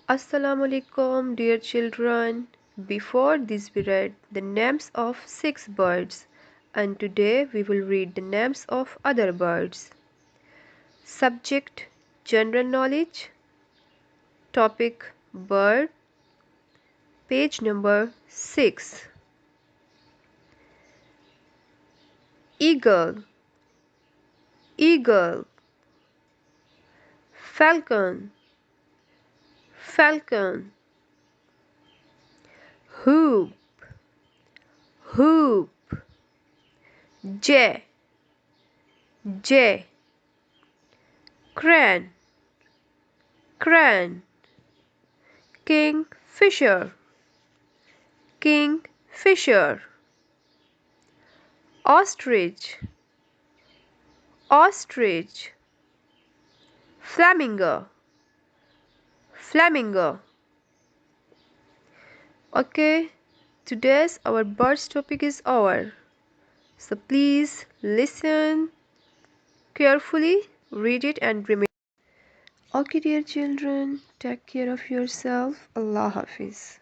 Assalamu alaikum, dear children. Before this, we read the names of 6 birds, and today we will read the names of other birds. Subject General knowledge. Topic Bird. Page number 6. Eagle, eagle. Falcon, falcon. Hoop, hoop. Jay, jay. Crane, crane. Kingfisher, kingfisher. Ostrich, ostrich. Flamingo, flamingo. Okay, today's our birds topic is over. So please listen carefully, read it and remember. Okay, dear children, take care of yourself. Allah Hafiz.